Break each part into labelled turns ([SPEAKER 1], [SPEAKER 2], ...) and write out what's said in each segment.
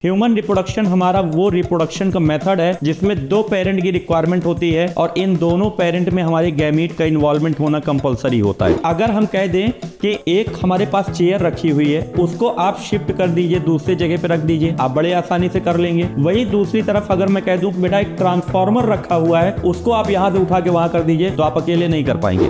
[SPEAKER 1] Human reproduction हमारा वो reproduction का मेथड है जिसमें दो पेरेंट की रिक्वायरमेंट होती है और इन दोनों पेरेंट में हमारे गैमीट का इन्वॉल्वमेंट होना कंपलसरी होता है। अगर हम कह दें कि एक हमारे पास चेयर रखी हुई है, उसको आप शिफ्ट कर दीजिए, दूसरी जगह पे रख दीजिए, आप बड़े आसानी से कर लेंगे। वही दूसरी तरफ अगर मैं कह दूं बेटा एक ट्रांसफार्मर रखा हुआ है, उसको आप यहां से उठा के वहां कर दीजिए, तो आप अकेले नहीं कर पाएंगे।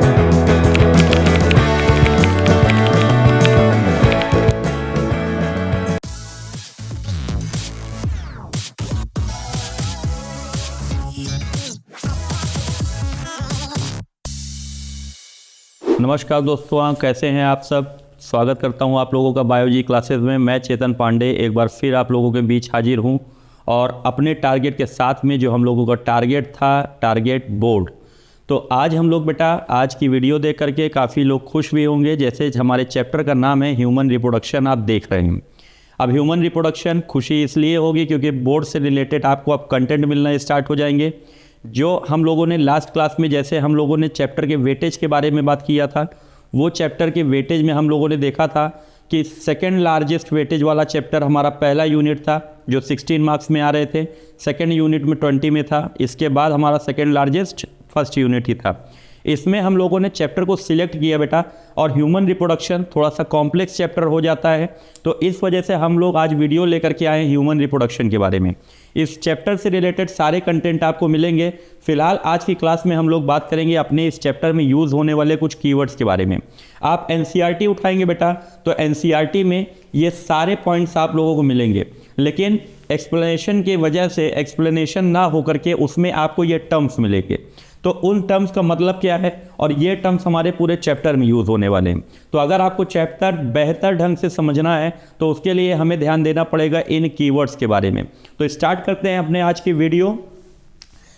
[SPEAKER 1] नमस्कार दोस्तों, कैसे हैं आप सब। स्वागत करता हूं आप लोगों का बायोलॉजी क्लासेस में। मैं चेतन पांडे एक बार फिर आप लोगों के बीच हाजिर हूं और अपने टारगेट के साथ में जो हम लोगों का टारगेट था, टारगेट बोर्ड। तो आज हम लोग बेटा आज की वीडियो देख करके काफ़ी लोग खुश भी होंगे। जैसे हमारे चैप्टर का नाम है ह्यूमन रिप्रोडक्शन, आप देख रहे हैं। अब ह्यूमन रिप्रोडक्शन खुशी इसलिए होगी क्योंकि बोर्ड से रिलेटेड आपको अब कंटेंट मिलना स्टार्ट हो जाएंगे। जो हम लोगों ने लास्ट क्लास में जैसे हम लोगों ने चैप्टर के वेटेज के बारे में बात किया था, वो चैप्टर के वेटेज में हम लोगों ने देखा था कि सेकंड लार्जेस्ट वेटेज वाला चैप्टर हमारा पहला यूनिट था जो 16 मार्क्स में आ रहे थे, सेकंड यूनिट में 20 में था। इसके बाद हमारा सेकंड लार्जेस्ट फर्स्ट यूनिट ही था। इसमें हम लोगों ने चैप्टर को सिलेक्ट किया बेटा, और ह्यूमन रिप्रोडक्शन थोड़ा सा कॉम्प्लेक्स चैप्टर हो जाता है, तो इस वजह से हम लोग आज वीडियो लेकर के आए ह्यूमन रिप्रोडक्शन के बारे में। इस चैप्टर से रिलेटेड सारे कंटेंट आपको मिलेंगे। फिलहाल आज की क्लास में हम लोग बात करेंगे अपने इस चैप्टर में यूज़ होने वाले कुछ कीवर्ड्स के बारे में। आप एनसीईआरटी उठाएंगे बेटा, तो एनसीईआरटी में ये सारे पॉइंट्स आप लोगों को मिलेंगे, लेकिन एक्सप्लेनेशन की वजह से एक्सप्लेनेशन ना होकर के उसमें आपको ये टर्म्स मिलेंगे। तो उन टर्म्स का मतलब क्या है, और ये टर्म्स हमारे पूरे चैप्टर में यूज़ होने वाले हैं। तो अगर आपको चैप्टर बेहतर ढंग से समझना है तो उसके लिए हमें ध्यान देना पड़ेगा इन कीवर्ड्स के बारे में। तो स्टार्ट करते हैं अपने आज की वीडियो।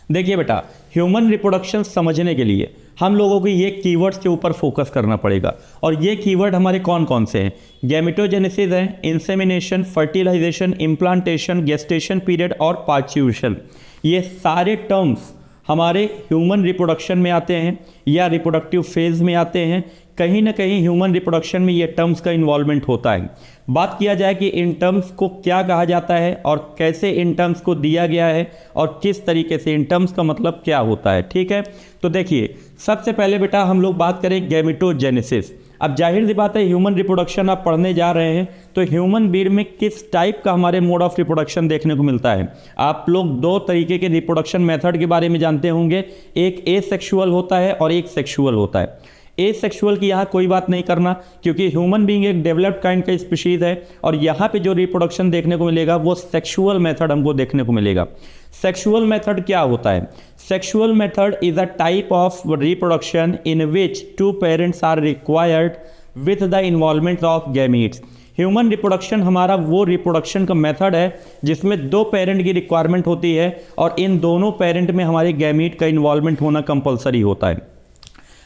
[SPEAKER 1] देखिए बेटा, ह्यूमन रिप्रोडक्शन समझने के लिए हम लोगों को ये कीवर्ड्स के ऊपर फोकस करना पड़ेगा। और ये कीवर्ड हमारे कौन कौन से हैं? गैमेटोजेनेसिस है, insemination, fertilisation, implantation, gestation period और पार्च्यूशन। ये सारे टर्म्स हमारे ह्यूमन रिप्रोडक्शन में आते हैं या रिप्रोडक्टिव फेज में आते हैं। कहीं ना कहीं ह्यूमन रिप्रोडक्शन में ये टर्म्स का इन्वॉल्वमेंट होता है। बात किया जाए कि इन टर्म्स को क्या कहा जाता है और कैसे इन टर्म्स को दिया गया है और किस तरीके से इन टर्म्स का मतलब क्या होता है, ठीक है। तो देखिए, सबसे पहले बेटा हम लोग बात करें गैमेटोजेनेसिस। अब जाहिर सी बात है, ह्यूमन रिप्रोडक्शन आप पढ़ने जा रहे हैं तो ह्यूमन बीड में किस टाइप का हमारे मोड ऑफ रिप्रोडक्शन देखने को मिलता है। आप लोग दो तरीके के रिप्रोडक्शन मेथड के बारे में जानते होंगे, एक एसेक्सुअल होता है और एक सेक्सुअल होता है। एसेक्सुअल की यहाँ कोई बात नहीं करना, क्योंकि ह्यूमन बीइंग एक डेवलप्ड काइंड का स्पीशीज है और यहाँ पे जो रिप्रोडक्शन देखने को मिलेगा वो सेक्सुअल मेथड हमको देखने को मिलेगा। सेक्सुअल मेथड क्या होता है? Sexual method is a type of reproduction in which two parents are required with the involvement of gametes. Human reproduction हमारा वो रिप्रोडक्शन का मेथड है जिसमें दो पेरेंट की रिक्वायरमेंट होती है और इन दोनों पेरेंट में हमारे गैमीट का इन्वॉल्वमेंट होना कंपलसरी होता है।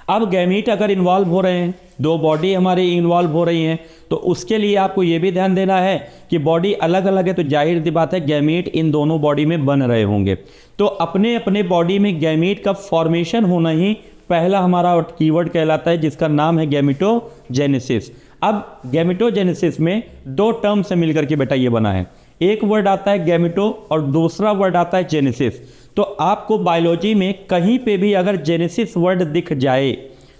[SPEAKER 1] अब गैमीट अगर इन्वॉल्व हो रहे हैं, दो बॉडी हमारे इन्वॉल्व हो रही हैं, तो उसके लिए आपको ये भी ध्यान देना है कि बॉडी अलग अलग है, तो जाहिर सी बात है गैमीट इन दोनों बॉडी में बन रहे होंगे। तो अपने अपने बॉडी में गैमीट का फॉर्मेशन होना ही पहला हमारा कीवर्ड कहलाता है, जिसका नाम है गैमेटोजेनेसिस। अब गैमेटोजेनेसिस में दो टर्म से मिलकर के बेटा ये बना है। एक वर्ड आता है गैमेटो और दूसरा वर्ड आता है जेनेसिस। तो आपको बायोलॉजी में कहीं पे भी अगर जेनेसिस वर्ड दिख जाए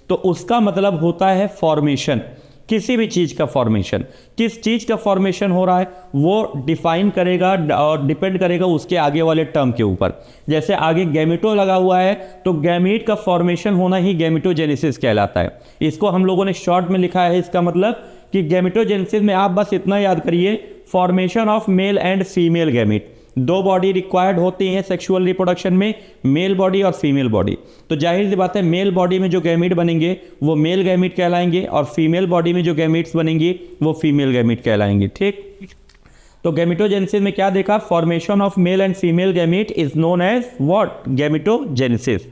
[SPEAKER 1] तो उसका मतलब होता है फॉर्मेशन, किसी भी चीज़ का फॉर्मेशन। किस चीज़ का फॉर्मेशन हो रहा है वो डिफाइन करेगा और डिपेंड करेगा उसके आगे वाले टर्म के ऊपर। जैसे आगे गैमेटो लगा हुआ है तो गैमीट का फॉर्मेशन होना ही गैमेटोजेनेसिस कहलाता है। इसको हम लोगों ने शॉर्ट में लिखा है। इसका मतलब कि गैमेटोजेनेसिस में आप बस इतना याद करिए, formation of male and female gamete. दो बॉडी रिक्वायर्ड होती हैं सेक्सुअल रिप्रोडक्शन में, मेल बॉडी और फीमेल बॉडी। तो जाहिर सी बात है मेल बॉडी में जो गैमीट बनेंगे वो मेल गैमीट कहलाएंगे और फीमेल बॉडी में जो गैमीट्स बनेंगी वो फीमेल गैमीट कहलाएंगे, ठीक। तो गैमेटोजेनेसिस में क्या देखा? Formation of male and female gamete is known as what? Gametogenesis.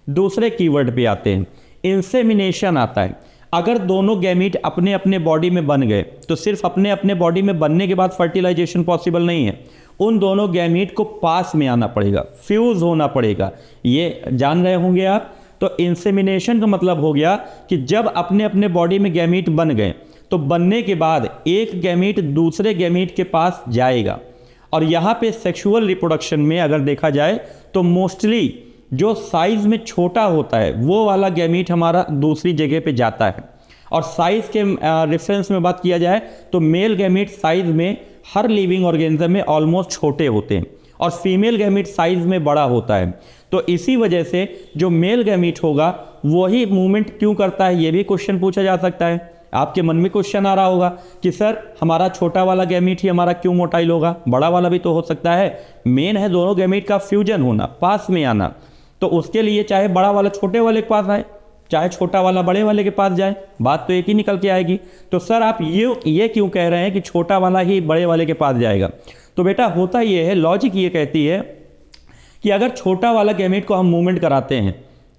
[SPEAKER 1] दूसरे कीवर्ड पे आते हैं, इंसेमिनेशन आता है। अगर दोनों गैमीट अपने अपने बॉडी में बन गए तो सिर्फ अपने अपने बॉडी में बनने के बाद फर्टिलाइजेशन पॉसिबल नहीं है, उन दोनों गैमीट को पास में आना पड़ेगा, फ्यूज होना पड़ेगा। ये जान रहे होंगे आप। तो इंसेमिनेशन का मतलब हो गया कि जब अपने अपने बॉडी में गैमीट बन गए तो बनने के बाद एक गैमीट दूसरे गैमीट के पास जाएगा। और यहाँ पे सेक्सुअल रिप्रोडक्शन में अगर देखा जाए तो मोस्टली जो साइज में छोटा होता है वो वाला गैमीट हमारा दूसरी जगह पे जाता है। और साइज के रेफरेंस में बात किया जाए तो मेल गैमीट साइज में हर लिविंग ऑर्गेनिज्म में ऑलमोस्ट छोटे होते हैं और फीमेल गैमीट साइज में बड़ा होता है। तो इसी वजह से जो मेल गैमीट होगा वही मूवमेंट क्यों करता है, ये भी क्वेश्चन पूछा जा सकता है। आपके मन में क्वेश्चन आ रहा होगा कि सर हमारा छोटा वाला गैमीट ही हमारा क्यों मोटाइल होगा, बड़ा वाला भी तो हो सकता है। मेन है दोनों गैमीट का फ्यूजन होना, पास में आना। तो उसके लिए चाहे बड़ा वाला छोटे वाले के पास आए, चाहे छोटा वाला बड़े वाले के पास जाए, बात तो एक ही निकल के आएगी। तो सर आप ये क्यों कह रहे हैं कि छोटा वाला ही बड़े वाले के पास जाएगा? तो बेटा होता ये है, लॉजिक ये कहती है कि अगर छोटा वाला गैमेट को हम मूवमेंट कराते हैं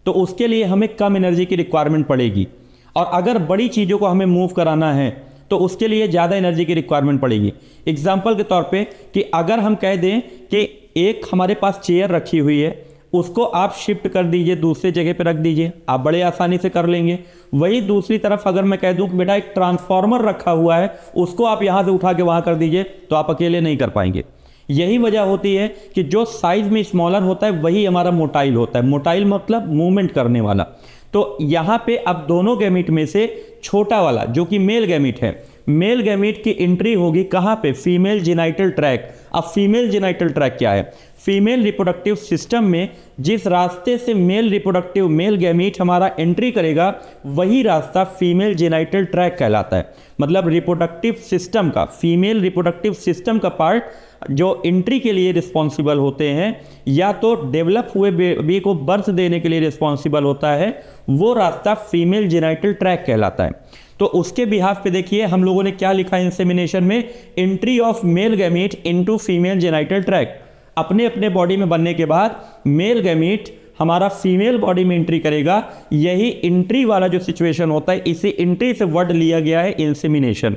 [SPEAKER 1] तो उसके लिए हमें कम एनर्जी की रिक्वायरमेंट पड़ेगी, और अगर बड़ी चीज़ों को हमें मूव कराना है तो उसके लिए ज़्यादा एनर्जी की रिक्वायरमेंट पड़ेगी। एग्जाम्पल के तौर पे कि अगर हम कह दें कि एक हमारे पास चेयर रखी हुई है, उसको आप शिफ्ट कर दीजिए, दूसरे जगह पे रख दीजिए, आप बड़े आसानी से कर लेंगे। वही दूसरी तरफ अगर मैं कह दूं कि बेटा एक ट्रांसफार्मर रखा हुआ है, उसको आप यहाँ से उठा के वहाँ कर दीजिए, तो आप अकेले नहीं कर पाएंगे। यही वजह होती है कि जो साइज में स्मॉलर होता है वही हमारा मोटाइल होता है। मोटाइल मतलब मूवमेंट करने वाला। तो यहाँ पे अब दोनों गैमीट में से छोटा वाला जो कि मेल गैमीट है, मेल गैमीट की एंट्री होगी कहाँ पे? Female genital tract. अब फीमेल जेनाइटल ट्रैक क्या है? फीमेल रिप्रोडक्टिव सिस्टम में जिस रास्ते से मेल गैमीट हमारा एंट्री करेगा वही रास्ता फीमेल जेनाइटल ट्रैक कहलाता है। मतलब रिप्रोडक्टिव सिस्टम का, फीमेल रिप्रोडक्टिव सिस्टम का पार्ट जो एंट्री के लिए रिस्पॉन्सिबल होते हैं या तो डेवलप हुए बेबी को बर्थ देने के लिए रिस्पॉन्सिबल होता है, वो रास्ता फीमेल जेनाइटल ट्रैक कहलाता है। तो उसके बिहाफ पे देखिए हम लोगों ने क्या लिखा है इंसेमिनेशन में? Entry of male gamete into female genital tract. अपने अपने बॉडी में बनने के बाद मेल गैमीट हमारा फीमेल बॉडी में एंट्री करेगा। यही एंट्री वाला जो सिचुएशन होता है, इसी एंट्री से वर्ड लिया गया है इंसेमिनेशन।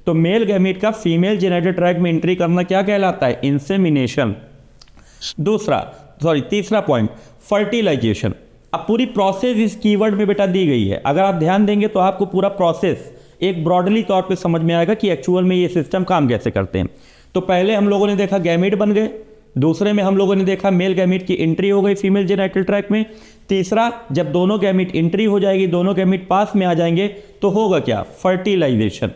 [SPEAKER 1] तो मेल गैमीट का फीमेल जेनाइटल ट्रैक में एंट्री करना क्या कहलाता है? इंसेमिनेशन। तीसरा पॉइंट, फर्टिलाइजेशन। अब पूरी प्रोसेस इस कीवर्ड में बेटा दी गई है। अगर आप ध्यान देंगे तो आपको पूरा प्रोसेस एक ब्रॉडली तौर पे समझ में आएगा कि एक्चुअल में ये सिस्टम काम कैसे करते हैं। तो पहले हम लोगों ने देखा गैमीट बन गए, दूसरे में हम लोगों ने देखा मेल गैमीट की एंट्री हो गई फीमेल जेनाइटल ट्रैक में। तीसरा, जब दोनों गैमीट एंट्री हो जाएगी, दोनों गैमीट पास में आ जाएंगे, तो होगा क्या? फर्टिलाइजेशन।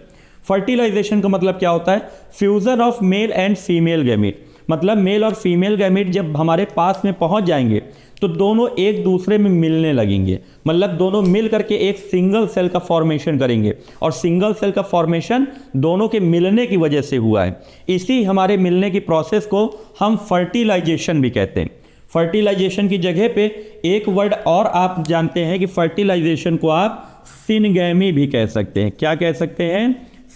[SPEAKER 1] फर्टिलाइजेशन का मतलब क्या होता है? Fusion of male and female gamete. मतलब मेल और फीमेल गैमीट जब हमारे पास में पहुंच जाएंगे तो दोनों एक दूसरे में मिलने लगेंगे। मतलब दोनों मिल करके एक सिंगल सेल का फॉर्मेशन करेंगे, और सिंगल सेल का फॉर्मेशन दोनों के मिलने की वजह से हुआ है। इसी हमारे मिलने की प्रोसेस को हम फर्टिलाइजेशन भी कहते हैं। फर्टिलाइजेशन की जगह पे एक वर्ड और आप जानते हैं कि फर्टिलाइजेशन को आप सिनगैमी भी कह सकते हैं। क्या कह सकते हैं?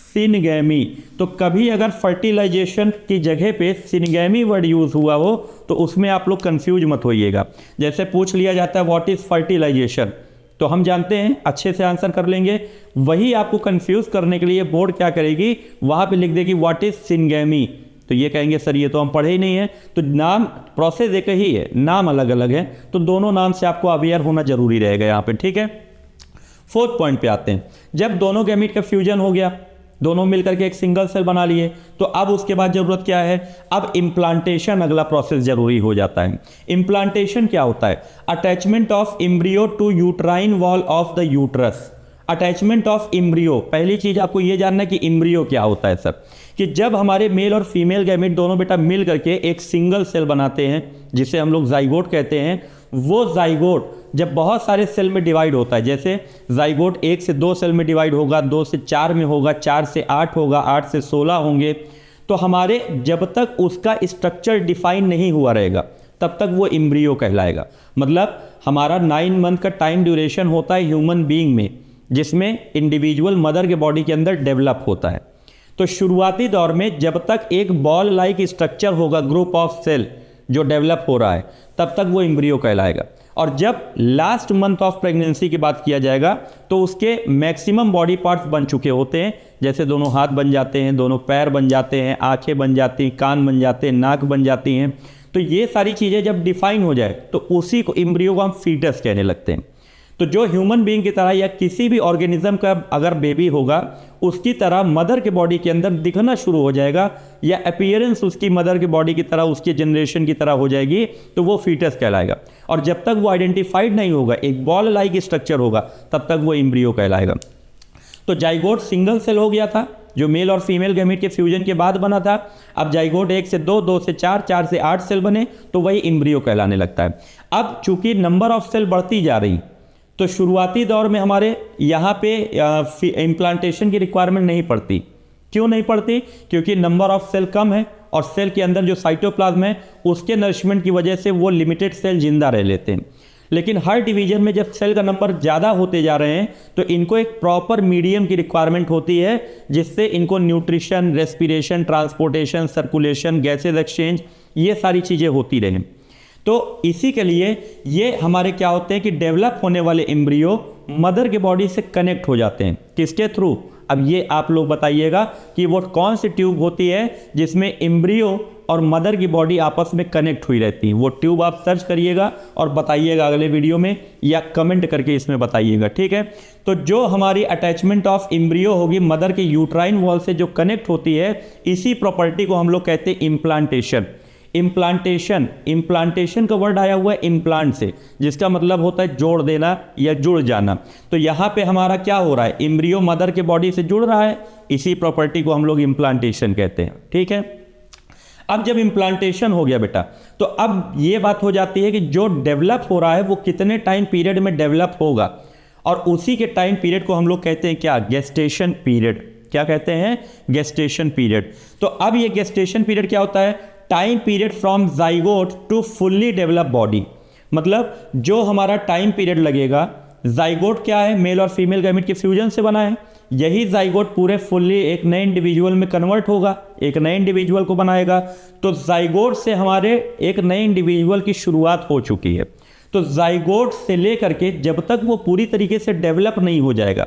[SPEAKER 1] सिनगैमी। तो कभी अगर फर्टिलाइजेशन की जगह पे सिनगैमी वर्ड यूज हुआ हो तो उसमें आप लोग कंफ्यूज मत होइएगा। जैसे पूछ लिया जाता है व्हाट इज फर्टिलाइजेशन, तो हम जानते हैं, अच्छे से आंसर कर लेंगे। वही आपको कंफ्यूज करने के लिए बोर्ड क्या करेगी, वहां पे लिख देगी व्हाट इज सिनगैमी। तो ये कहेंगे सर ये तो हम पढ़े ही नहीं है। तो नाम, प्रोसेस एक ही है, नाम अलग अलग है, तो दोनों नाम से आपको अवेयर होना जरूरी रहेगा यहाँ पे। ठीक है, फोर्थ पॉइंट पे आते हैं। जब दोनों गैमीट का फ्यूजन हो गया, दोनों मिलकर के एक सिंगल सेल बना लिए, तो अब उसके बाद जरूरत क्या है? अब इम्प्लांटेशन अगला प्रोसेस जरूरी हो जाता है। इम्प्लांटेशन क्या होता है? Attachment of embryo to uterine wall of the uterus. Attachment of embryo, पहली चीज आपको यह जानना है कि एम्ब्रियो क्या होता है सर। कि जब हमारे मेल और फीमेल गैमेट दोनों बेटा मिल करके एक सिंगल सेल बनाते हैं जिसे हम लोग जाइगोट कहते हैं, वो जाइगोट जब बहुत सारे सेल में डिवाइड होता है, जैसे जाइगोट 1 से 2 सेल में डिवाइड होगा, 2 से 4 में होगा, 4 से 8 होगा, 8 से 16 होंगे, तो हमारे जब तक उसका स्ट्रक्चर डिफाइन नहीं हुआ रहेगा तब तक वो एम्ब्रियो कहलाएगा। मतलब हमारा 9 मंथ का टाइम ड्यूरेशन होता है ह्यूमन बीइंग में, जिसमें इंडिविजुअल मदर के बॉडी के अंदर डेवलप होता है। तो शुरुआती दौर में जब तक एक बॉल लाइक स्ट्रक्चर होगा, ग्रुप ऑफ सेल जो डेवलप हो रहा है, तब तक वो एम्ब्रियो कहलाएगा। और जब लास्ट मंथ ऑफ प्रेगनेंसी की बात किया जाएगा तो उसके मैक्सिमम बॉडी पार्ट्स बन चुके होते हैं, जैसे दोनों हाथ बन जाते हैं, दोनों पैर बन जाते हैं, आंखें बन जाती हैं, कान बन जाते हैं, नाक बन जाती हैं। तो ये सारी चीज़ें जब डिफाइन हो जाए तो उसी को एम्ब्रियो को हम फीटस कहने लगते हैं। तो जो ह्यूमन बीइंग की तरह या किसी भी ऑर्गेनिज्म का अगर बेबी होगा उसकी तरह मदर के बॉडी के अंदर दिखना शुरू हो जाएगा या अपीयरेंस उसकी मदर के बॉडी की तरह उसके जनरेशन की तरह हो जाएगी, तो वो फीटस कहलाएगा। और जब तक वो आइडेंटिफाइड नहीं होगा, एक बॉल लाइक स्ट्रक्चर होगा, तब तक वो एम्ब्रियो कहलाएगा। तो जाइगोट सिंगल सेल हो गया था जो मेल और फीमेल गैमीट के फ्यूजन के बाद बना था। अब जाइगोट 1 से 2, 2 से 4, 4 से 8 सेल बने, तो वही एम्ब्रियो कहलाने लगता है। अब चूंकि नंबर ऑफ सेल बढ़ती जा रही, तो शुरुआती दौर में हमारे यहाँ पे इम्प्लांटेशन की रिक्वायरमेंट नहीं पड़ती। क्यों नहीं पड़ती? क्योंकि नंबर ऑफ सेल कम है और सेल के अंदर जो साइटोप्लाज्म है उसके नरिशमेंट की वजह से वो लिमिटेड सेल जिंदा रह लेते हैं। लेकिन हर डिवीजन में जब सेल का नंबर ज़्यादा होते जा रहे हैं तो इनको एक प्रॉपर मीडियम की रिक्वायरमेंट होती है, जिससे इनको nutrition, respiration, transportation, circulation, gases exchange, ये सारी चीज़ें होती रहें। तो इसी के लिए ये हमारे क्या होते हैं कि डेवलप होने वाले एम्ब्रियो मदर के बॉडी से कनेक्ट हो जाते हैं। किसके थ्रू? अब ये आप लोग बताइएगा कि वो कौन सी ट्यूब होती है जिसमें एम्ब्रियो और मदर की बॉडी आपस में कनेक्ट हुई रहती है। वो ट्यूब आप सर्च करिएगा और बताइएगा अगले वीडियो में, या कमेंट करके इसमें बताइएगा, ठीक है। तो जो हमारी अटैचमेंट ऑफ एम्ब्रियो होगी मदर के यूट्राइन वॉल से जो कनेक्ट होती है, इसी प्रॉपर्टी को हम लोग कहते हैं इम्प्लांटेशन। इम्प्लांटेशन का वर्ड आया हुआ है इम्प्लांट से, जिसका मतलब होता है जोड़ देना या जुड़ जाना। तो यहाँ पे हमारा क्या हो रहा है, एम्ब्रियो मदर के बॉडी से जुड़ रहा है, इसी प्रॉपर्टी को हम लोग इम्प्लांटेशन कहते हैं, ठीक है। अब जब इम्प्लांटेशन हो गया बेटा, तो अब ये बात हो जाती है कि जो डेवलप हो रहा है वो कितने टाइम पीरियड में डेवलप होगा, और उसी के टाइम पीरियड को हम लोग कहते हैं क्या, गेस्टेशन पीरियड। क्या कहते हैं? Gestation period. तो अब ये गेस्टेशन पीरियड क्या होता है? Time period from zygote to fully develop body. मतलब जो हमारा टाइम पीरियड लगेगा, जाइगोट क्या है, मेल और फीमेल गैमेट के फ्यूजन से बना है, यही जाइगोट पूरे फुल्ली एक नए इंडिविजुअल में कन्वर्ट होगा, एक नए इंडिविजुअल को बनाएगा। तो जाइगोट से हमारे एक नए इंडिविजुअल की शुरुआत हो चुकी है। तो जाइगोट से लेकर के जब तक वो पूरी तरीके से डेवलप नहीं हो जाएगा,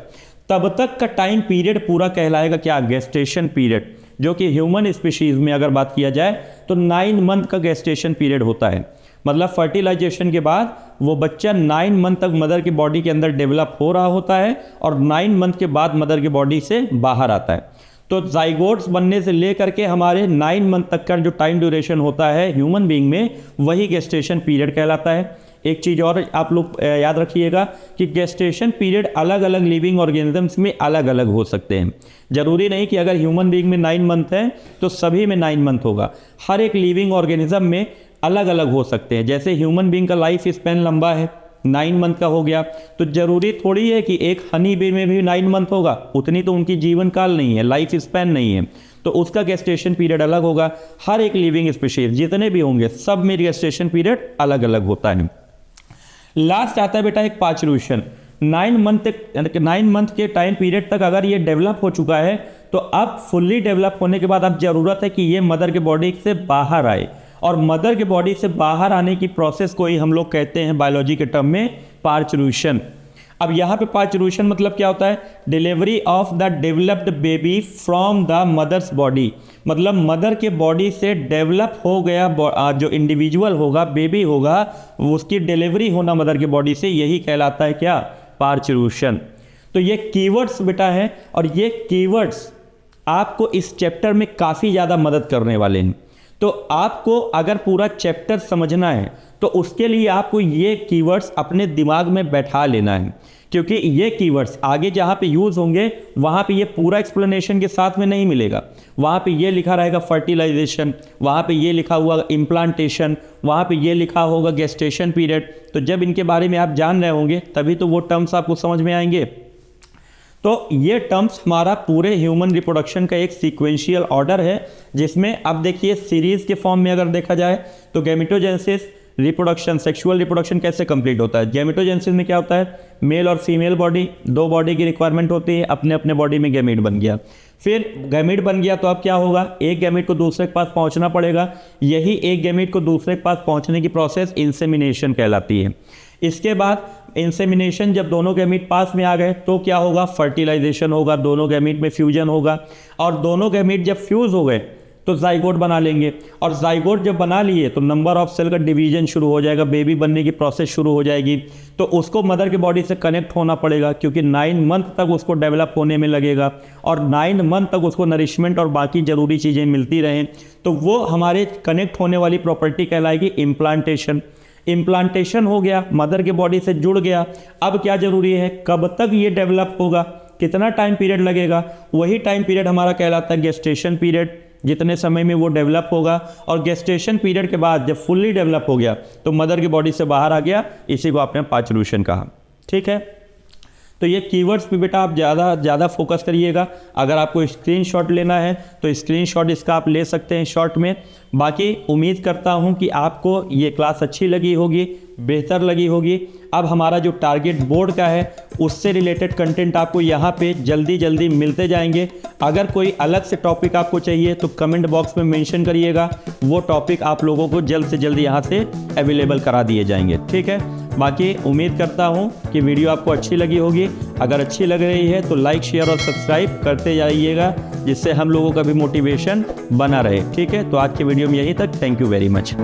[SPEAKER 1] तब तक का टाइम पीरियड पूरा कहलाएगा क्या, गेस्टेशन पीरियड। जो कि ह्यूमन स्पीशीज में अगर बात किया जाए तो 9 मंथ का गेस्टेशन पीरियड होता है। मतलब फर्टिलाइजेशन के बाद वो बच्चा 9 मंथ तक मदर की बॉडी के अंदर डेवलप हो रहा होता है और 9 मंथ के बाद मदर की बॉडी से बाहर आता है। तो जाइगोट्स बनने से लेकर के हमारे 9 मंथ तक का जो टाइम ड्यूरेशन होता है ह्यूमन बीइंग में, वही गेस्टेशन पीरियड कहलाता है। एक चीज़ और आप लोग याद रखिएगा कि गेस्टेशन पीरियड अलग अलग लिविंग ऑर्गेनिजम्स में अलग अलग हो सकते हैं। जरूरी नहीं कि अगर ह्यूमन बीइंग में 9 मंथ है तो सभी में 9 मंथ होगा। हर एक लिविंग ऑर्गेनिज्म में अलग अलग हो सकते हैं। जैसे ह्यूमन बीइंग का लाइफ स्पैन लंबा है, 9 मंथ का हो गया, तो जरूरी थोड़ी है कि एक हनी बी में भी 9 मंथ होगा। उतनी तो उनकी जीवन काल नहीं है, लाइफ स्पैन नहीं है, तो उसका गेस्टेशन पीरियड अलग होगा। हर एक लिविंग स्पीशीज जितने भी होंगे सब में गेस्टेशन पीरियड अलग अलग होता है। लास्ट आता है बेटा एक पार्चुरेशन। 9 मंथ के टाइम पीरियड तक अगर ये डेवलप हो चुका है तो अब फुल्ली डेवलप होने के बाद अब जरूरत है कि ये मदर के बॉडी से बाहर आए, और मदर के बॉडी से बाहर आने की प्रोसेस को ही हम लोग कहते हैं बायोलॉजी के टर्म में पार्चुरेशन। अब यहाँ पे पार्चुरेशन मतलब क्या होता है, delivery of the developed baby from the mother's body. मतलब मदर के बॉडी से डेवलप हो गया जो इंडिविजुअल होगा, बेबी होगा, उसकी डिलीवरी होना मदर के बॉडी से, यही कहलाता है क्या, पार्चुरेशन। तो ये कीवर्ड्स बेटा है, और ये कीवर्ड्स आपको इस चैप्टर में काफ़ी ज़्यादा मदद करने वाले हैं। तो आपको अगर पूरा चैप्टर समझना है तो उसके लिए आपको ये कीवर्ड्स अपने दिमाग में बैठा लेना है, क्योंकि ये कीवर्ड्स आगे जहाँ पे यूज़ होंगे वहाँ पे ये पूरा एक्सप्लेनेशन के साथ में नहीं मिलेगा। वहाँ पे ये लिखा रहेगा फर्टिलाइजेशन, वहाँ पे ये लिखा हुआ इम्प्लांटेशन, वहाँ पे ये लिखा होगा गेस्टेशन पीरियड। तो जब इनके बारे में आप जान रहे होंगे तभी तो वो टर्म्स आपको समझ में आएंगे। तो ये टर्म्स हमारा पूरे ह्यूमन रिप्रोडक्शन का एक सीक्वेंशियल ऑर्डर है, जिसमें अब देखिए सीरीज के फॉर्म में अगर देखा जाए तो गैमेटोजेनेसिस, रिप्रोडक्शन, सेक्सुअल रिप्रोडक्शन कैसे कंप्लीट होता है। गैमेटोजेनेसिस में क्या होता है, मेल और फीमेल बॉडी, 2 बॉडी की रिक्वायरमेंट होती है, अपने अपने बॉडी में गैमेट बन गया। फिर गैमेट बन गया तो अब क्या होगा, एक गैमेट को दूसरे के पास पहुंचना पड़ेगा। यही एक गैमेट को दूसरे के पास पहुंचने की प्रोसेस इंसेमिनेशन कहलाती है। इसके बाद इंसेमिनेशन जब दोनों गैमीट पास में आ गए तो क्या होगा, फर्टिलाइजेशन होगा, दोनों गैमीट में फ्यूजन होगा, और दोनों गैमीट जब फ्यूज हो गए तो जाइगोट बना लेंगे, और जाइगोट जब बना लिए तो नंबर ऑफ सेल का डिवीजन शुरू हो जाएगा, बेबी बनने की प्रोसेस शुरू हो जाएगी। तो उसको मदर के बॉडी से कनेक्ट होना पड़ेगा, क्योंकि 9 मंथ तक उसको डेवलप होने में लगेगा, और 9 मंथ तक उसको नरिशमेंट और बाकी ज़रूरी चीज़ें मिलती रहें। तो वो हमारे कनेक्ट होने वाली प्रॉपर्टी कहलाएगी इम्प्लांटेशन। इम्प्लांटेशन हो गया, मदर के बॉडी से जुड़ गया। अब क्या ज़रूरी है, कब तक ये डेवलप होगा, कितना टाइम पीरियड लगेगा, वही टाइम पीरियड हमारा कहलाता है गेस्टेशन पीरियड, जितने समय में वो डेवलप होगा। और गेस्टेशन पीरियड के बाद जब फुल्ली डेवलप हो गया तो मदर की बॉडी से बाहर आ गया, इसी को आपने पार्चुलेशन कहा। ठीक है, तो ये कीवर्ड्स पे बेटा आप ज़्यादा फोकस करिएगा। अगर आपको स्क्रीनशॉट लेना है तो स्क्रीनशॉट इसका आप ले सकते हैं शॉर्ट में। बाकी उम्मीद करता हूँ कि आपको ये क्लास अच्छी लगी होगी, बेहतर लगी होगी। अब हमारा जो टारगेट बोर्ड का है उससे रिलेटेड कंटेंट आपको यहाँ पे जल्दी मिलते जाएंगे। अगर कोई अलग से टॉपिक आपको चाहिए तो कमेंट बॉक्स में मेंशन करिएगा, वो टॉपिक आप लोगों को जल्द से जल्द यहाँ से अवेलेबल करा दिए जाएंगे। ठीक है, बाकी उम्मीद करता हूँ कि वीडियो आपको अच्छी लगी होगी। अगर अच्छी लग रही है तो लाइक, शेयर और सब्सक्राइब करते जाइएगा, जिससे हम लोगों का भी मोटिवेशन बना रहे। ठीक है, तो आज के वीडियो में यहीं तक। Thank you very much.